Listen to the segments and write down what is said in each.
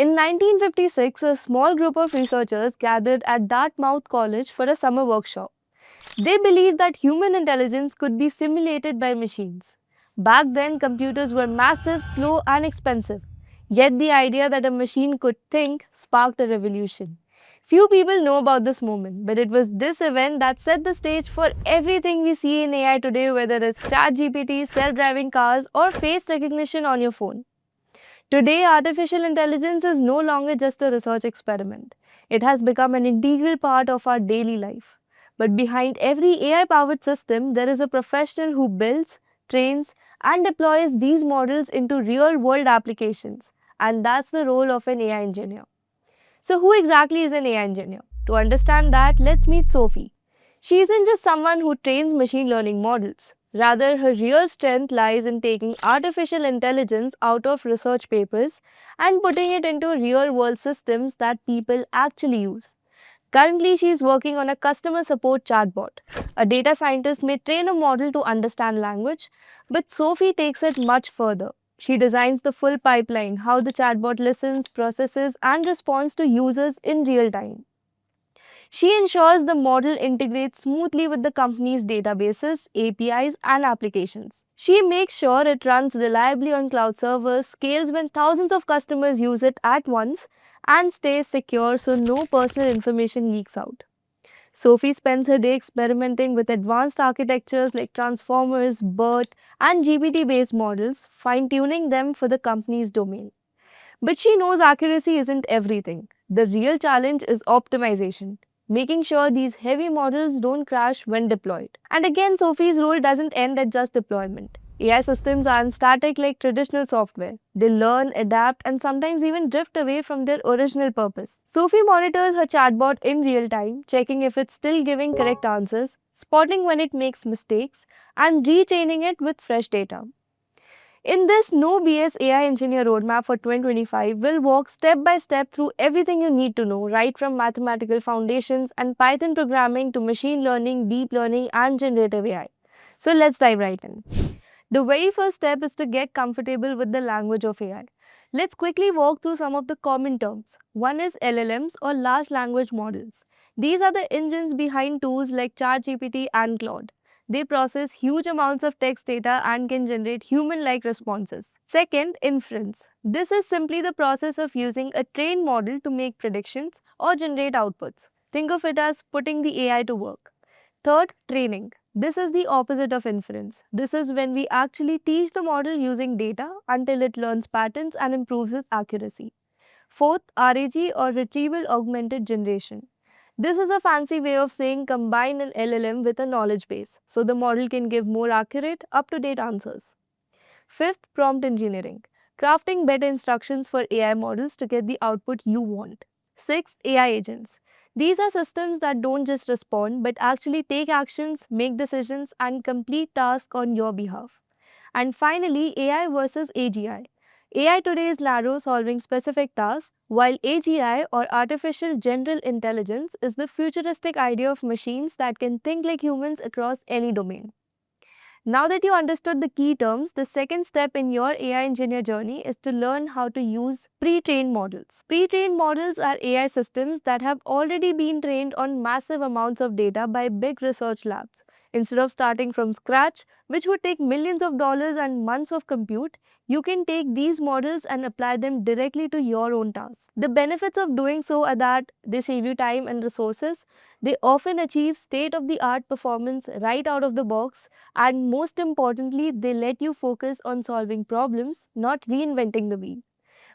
In 1956, a small group of researchers gathered at Dartmouth College for a summer workshop. They believed that human intelligence could be simulated by machines. Back then, computers were massive, slow, and expensive. Yet, the idea that a machine could think sparked a revolution. Few people know about this moment, but it was this event that set the stage for everything we see in AI today, whether it's ChatGPT, self driving cars, or face recognition on your phone. Today, artificial intelligence is no longer just a research experiment. It has become an integral part of our daily life. But behind every AI powered system, there is a professional who builds, trains, and deploys these models into real world applications. And that's the role of an AI engineer. So, who exactly is an AI engineer? To understand that, let's meet Sophie. She isn't just someone who trains machine learning models. Rather, her real strength lies in taking artificial intelligence out of research papers and putting it into real world systems that people actually use. Currently, she is working on a customer support chatbot. A data scientist may train a model to understand language, but Sophie takes it much further. She designs the full pipeline, how the chatbot listens, processes, and responds to users in real time. She ensures the model integrates smoothly with the company's databases, APIs, and applications. She makes sure it runs reliably on cloud servers, scales when thousands of customers use it at once, and stays secure so no personal information leaks out. Sophie spends her day experimenting with advanced architectures like transformers, BERT, and GPT based models, fine tuning them for the company's domain. But she knows accuracy isn't everything. The real challenge is optimization, making sure these heavy models don't crash when deployed. And again, Sophie's role doesn't end at just deployment. AI systems aren't static like traditional software. They learn, adapt, and sometimes even drift away from their original purpose. Sophie monitors her chatbot in real time, checking if it's still giving correct answers, spotting when it makes mistakes, and retraining it with fresh data. In this No BS AI Engineer Roadmap for 2025, we'll walk step by step through everything you need to know, right from mathematical foundations and Python programming to machine learning, deep learning, and generative AI. So let's dive right in. The very first step is to get comfortable with the language of AI. Let's quickly walk through some of the common terms. One is LLMs or large language models. These are the engines behind tools like ChatGPT and Claude. They process huge amounts of text data and can generate human like responses. Second, inference. This is simply the process of using a trained model to make predictions or generate outputs. Think of it as putting the AI to work. Third, training. This is the opposite of inference. This is when we actually teach the model using data until it learns patterns and improves its accuracy. Fourth, RAG or retrieval augmented generation. This is a fancy way of saying combine an LLM with a knowledge base so the model can give more accurate, up to date answers. Fifth, prompt engineering. Crafting better instructions for AI models to get the output you want. Sixth, AI agents. These are systems that don't just respond but actually take actions, make decisions, and complete tasks on your behalf. And finally, AI versus AGI. AI today is narrow, solving specific tasks, while AGI or artificial general intelligence is the futuristic idea of machines that can think like humans across any domain. Now that you understood the key terms, the second step in your AI engineer journey is to learn how to use pre-trained models. Pre-trained models are AI systems that have already been trained on massive amounts of data by big research labs. Instead of starting from scratch, which would take millions of dollars and months of compute, you can take these models and apply them directly to your own tasks. The benefits of doing so are that they save you time and resources. They often achieve state of the art performance right out of the box, and most importantly, they let you focus on solving problems, not reinventing the wheel.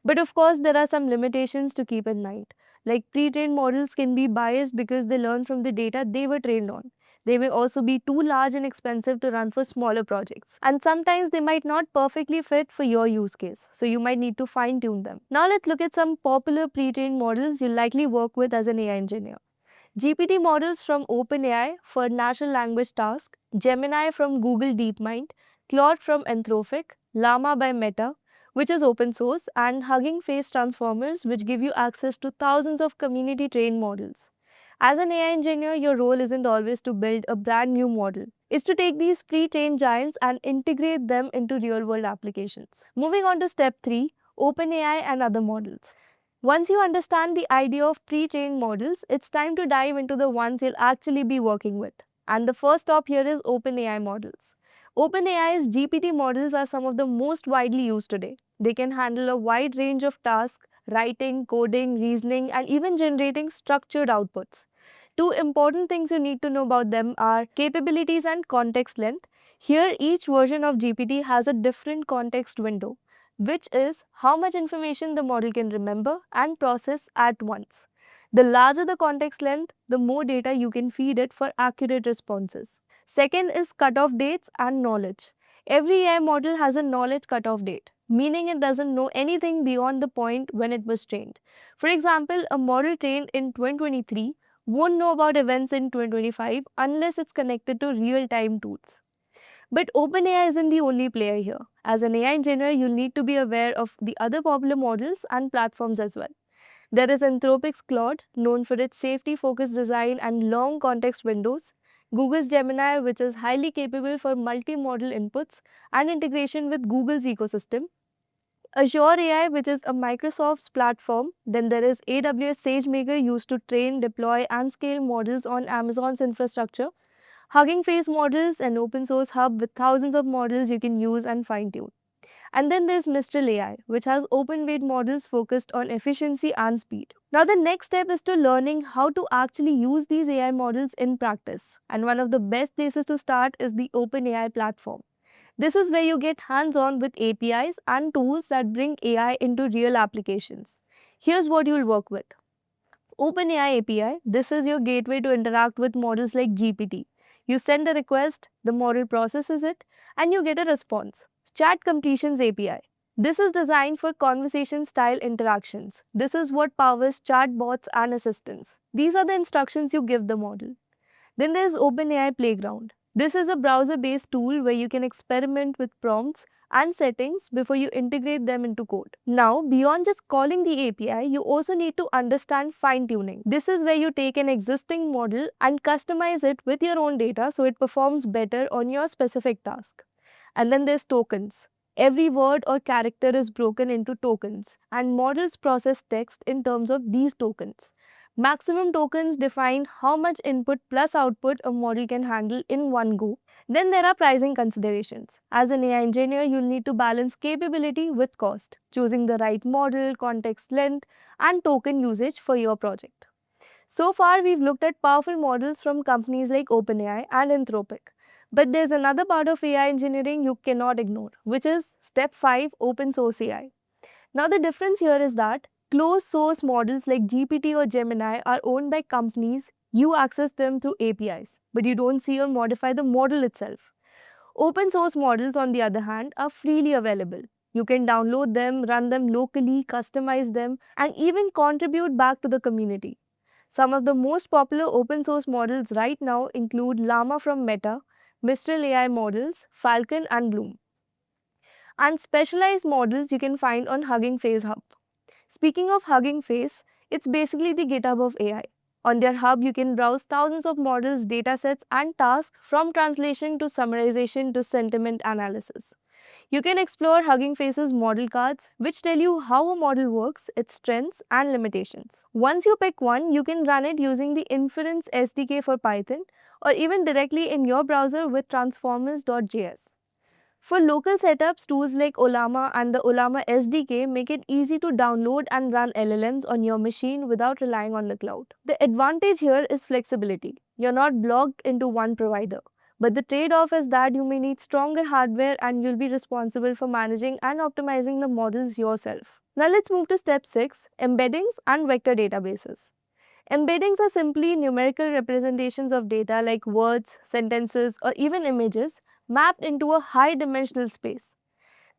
But of course, there are some limitations to keep in mind. Like pre trained models can be biased because they learn from the data they were trained on. They may also be too large and expensive to run for smaller projects. And sometimes they might not perfectly fit for your use case. So you might need to fine tune them. Now let's look at some popular pre trained models you'll likely work with as an AI engineer. GPT models from OpenAI for natural language tasks, Gemini from Google DeepMind, Claude from Anthropic, Llama by Meta, which is open source, and Hugging Face transformers, which give you access to thousands of community trained models. As an AI engineer, your role isn't always to build a brand new model. It's to take these pre-trained giants and integrate them into real-world applications. Moving on to step 3, OpenAI and other models. Once you understand the idea of pre-trained models, it's time to dive into the ones you'll actually be working with. And the first stop here is OpenAI models. OpenAI's GPT models are some of the most widely used today. They can handle a wide range of tasks: writing, coding, reasoning, and even generating structured outputs. Two important things you need to know about them are capabilities and context length. Here, each version of GPT has a different context window, which is how much information the model can remember and process at once. The larger the context length, the more data you can feed it for accurate responses. Second is cutoff dates and knowledge. Every AI model has a knowledge cutoff date, meaning it doesn't know anything beyond the point when it was trained. For example, a model trained in 2023 won't know about events in 2025 unless it's connected to real time tools. But OpenAI isn't the only player here. As an AI engineer, you'll need to be aware of the other popular models and platforms as well. There is Anthropic's Claude, known for its safety focused design and long context windows. Google's Gemini, which is highly capable for multi model inputs and integration with Google's ecosystem. Azure AI, which is a Microsoft's platform. Then there is AWS SageMaker, used to train, deploy, and scale models on Amazon's infrastructure. Hugging Face models, an open source hub with thousands of models you can use and fine tune. And then there's Mistral AI, which has open weight models focused on efficiency and speed. Now, the next step is to learning how to actually use these AI models in practice. And one of the best places to start is the OpenAI platform. This is where you get hands on with APIs and tools that bring AI into real applications. Here's what you'll work with: OpenAI API. This is your gateway to interact with models like GPT. You send a request, the model processes it, and you get a response. Chat Completions API. This is designed for conversation style interactions. This is what powers chatbots and assistants. These are the instructions you give the model. Then there's OpenAI Playground. This is a browser based tool where you can experiment with prompts and settings before you integrate them into code. Now, beyond just calling the API, you also need to understand fine tuning. This is where you take an existing model and customize it with your own data so it performs better on your specific task. And then there's tokens. Every word or character is broken into tokens, and models process text in terms of these tokens. Maximum tokens define how much input plus output a model can handle in one go. Then there are pricing considerations. As an AI engineer, you'll need to balance capability with cost, choosing the right model, context length, and token usage for your project. So far, we've looked at powerful models from companies like OpenAI and Anthropic. But there's another part of AI engineering you cannot ignore, which is step 5, open source AI. Now, the difference here is that closed source models like GPT or Gemini are owned by companies. You access them through APIs, but you don't see or modify the model itself. Open source models, on the other hand, are freely available. You can download them, run them locally, customize them, and even contribute back to the community. Some of the most popular open source models right now include Llama from Meta, Mistral AI models, Falcon, and Bloom. And specialized models you can find on Hugging Face Hub. Speaking of Hugging Face, it's basically the GitHub of AI. On their hub, you can browse thousands of models, datasets, and tasks, from translation to summarization to sentiment analysis. You can explore Hugging Face's model cards, which tell you how a model works, its strengths and limitations. Once you pick one, you can run it using the Inference SDK for Python, or even directly in your browser with transformers.js. For local setups, tools like Ollama and the Ollama SDK make it easy to download and run LLMs on your machine without relying on the cloud. The advantage here is flexibility. You're not blocked into one provider. But the trade-off is that you may need stronger hardware and you'll be responsible for managing and optimizing the models yourself. Now let's move to step 6, embeddings and vector databases. Embeddings are simply numerical representations of data like words, sentences, or even images mapped into a high-dimensional space.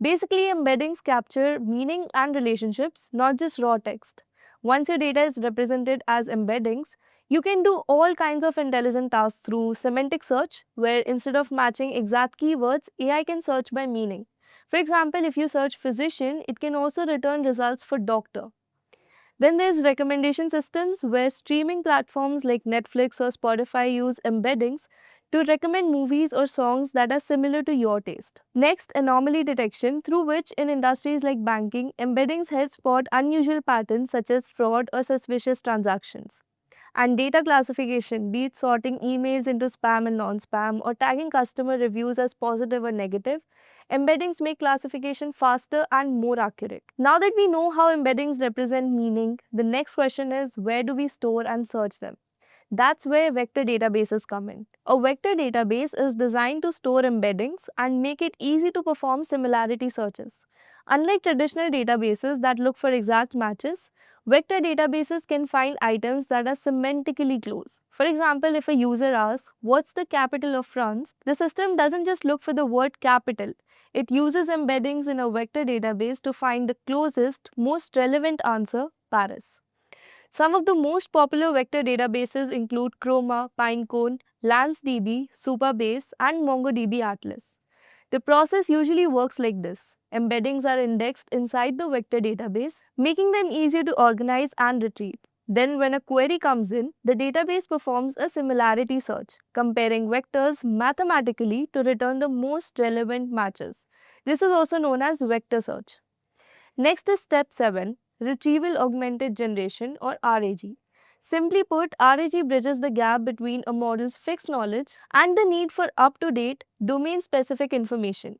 Basically, embeddings capture meaning and relationships, not just raw text. Once your data is represented as embeddings, you can do all kinds of intelligent tasks through semantic search, where instead of matching exact keywords, AI can search by meaning. For example, if you search physician, it can also return results for doctor. Then there's recommendation systems, where streaming platforms like Netflix or Spotify use embeddings to recommend movies or songs that are similar to your taste. Next, anomaly detection, through which in industries like banking, embeddings help spot unusual patterns such as fraud or suspicious transactions. And data classification, be it sorting emails into spam and non-spam or tagging customer reviews as positive or negative, embeddings make classification faster and more accurate. Now that we know how embeddings represent meaning, the next question is, where do we store and search them? That's where vector databases come in. A vector database is designed to store embeddings and make it easy to perform similarity searches. Unlike traditional databases that look for exact matches, vector databases can find items that are semantically close. For example, if a user asks, "What's the capital of France?" the system doesn't just look for the word capital. It uses embeddings in a vector database to find the closest, most relevant answer, Paris. Some of the most popular vector databases include Chroma, Pinecone, LansDB, Supabase, and MongoDB Atlas. The process usually works like this. Embeddings are indexed inside the vector database, making them easier to organize and retrieve. Then, when a query comes in, the database performs a similarity search, comparing vectors mathematically to return the most relevant matches. This is also known as vector search. Next is step 7, Retrieval Augmented Generation or RAG. Simply put, RAG bridges the gap between a model's fixed knowledge and the need for up-to-date, domain-specific information.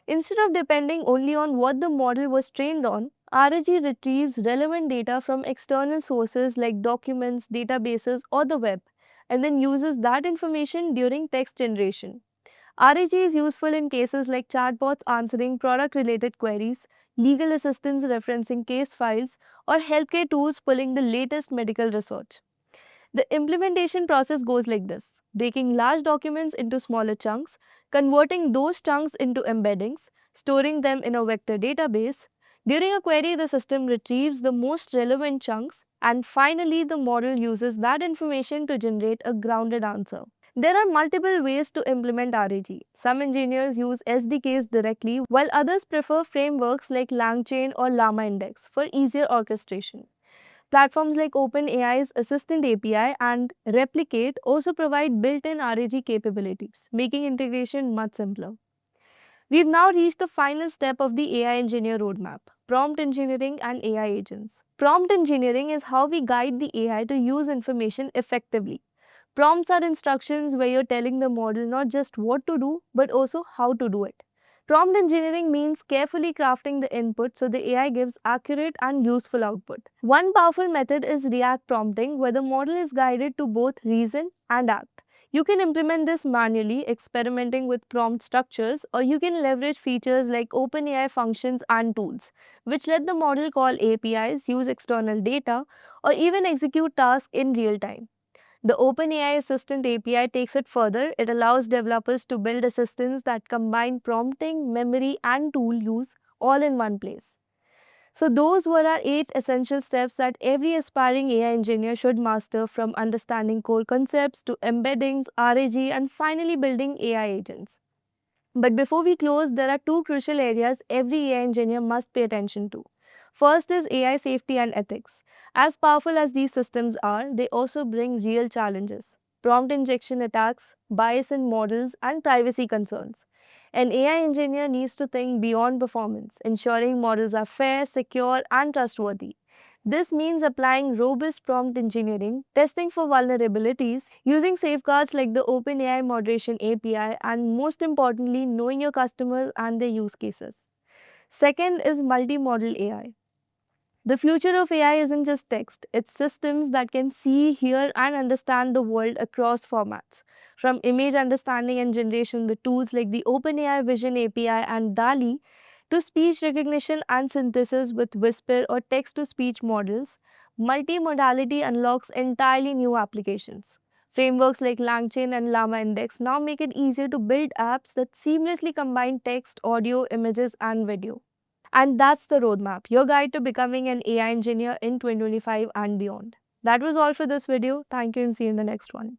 Instead of depending only on what the model was trained on, RAG retrieves relevant data from external sources like documents, databases, or the web, and then uses that information during text generation. RAG is useful in cases like chatbots answering product related queries, legal assistants referencing case files, or healthcare tools pulling the latest medical research. The implementation process goes like this: breaking large documents into smaller chunks, converting those chunks into embeddings, storing them in a vector database. During a query, the system retrieves the most relevant chunks, and finally, the model uses that information to generate a grounded answer. There are multiple ways to implement RAG. Some engineers use SDKs directly, while others prefer frameworks like LangChain or LlamaIndex for easier orchestration. Platforms like OpenAI's Assistant API and Replicate also provide built-in RAG capabilities, making integration much simpler. We've now reached the final step of the AI engineer roadmap: prompt engineering and AI agents. Prompt engineering is how we guide the AI to use information effectively. Prompts are instructions where you're telling the model not just what to do, but also how to do it. Prompt engineering means carefully crafting the input so the AI gives accurate and useful output. One powerful method is React prompting, where the model is guided to both reason and act. You can implement this manually, experimenting with prompt structures, or you can leverage features like OpenAI functions and tools, which let the model call APIs, use external data, or even execute tasks in real time. The OpenAI Assistant API takes it further. It allows developers to build assistants that combine prompting, memory, and tool use all in one place. So, those were our 8 essential steps that every aspiring AI engineer should master, from understanding core concepts to embeddings, RAG, and finally building AI agents. But before we close, there are two crucial areas every AI engineer must pay attention to. First is AI safety and ethics. As powerful as these systems are, they also bring real challenges: prompt injection attacks, bias in models, and privacy concerns. An AI engineer needs to think beyond performance, ensuring models are fair, secure, and trustworthy. This means applying robust prompt engineering, testing for vulnerabilities, using safeguards like the OpenAI Moderation API, and most importantly, knowing your customers and their use cases. Second is multimodal AI. The future of AI isn't just text, it's systems that can see, hear, and understand the world across formats. From image understanding and generation with tools like the OpenAI Vision API and DALI, to speech recognition and synthesis with Whisper or text to speech models, multimodality unlocks entirely new applications. Frameworks like LangChain and LlamaIndex now make it easier to build apps that seamlessly combine text, audio, images, and video. And that's the roadmap, your guide to becoming an AI engineer in 2025 and beyond. That was all for this video. Thank you and see you in the next one.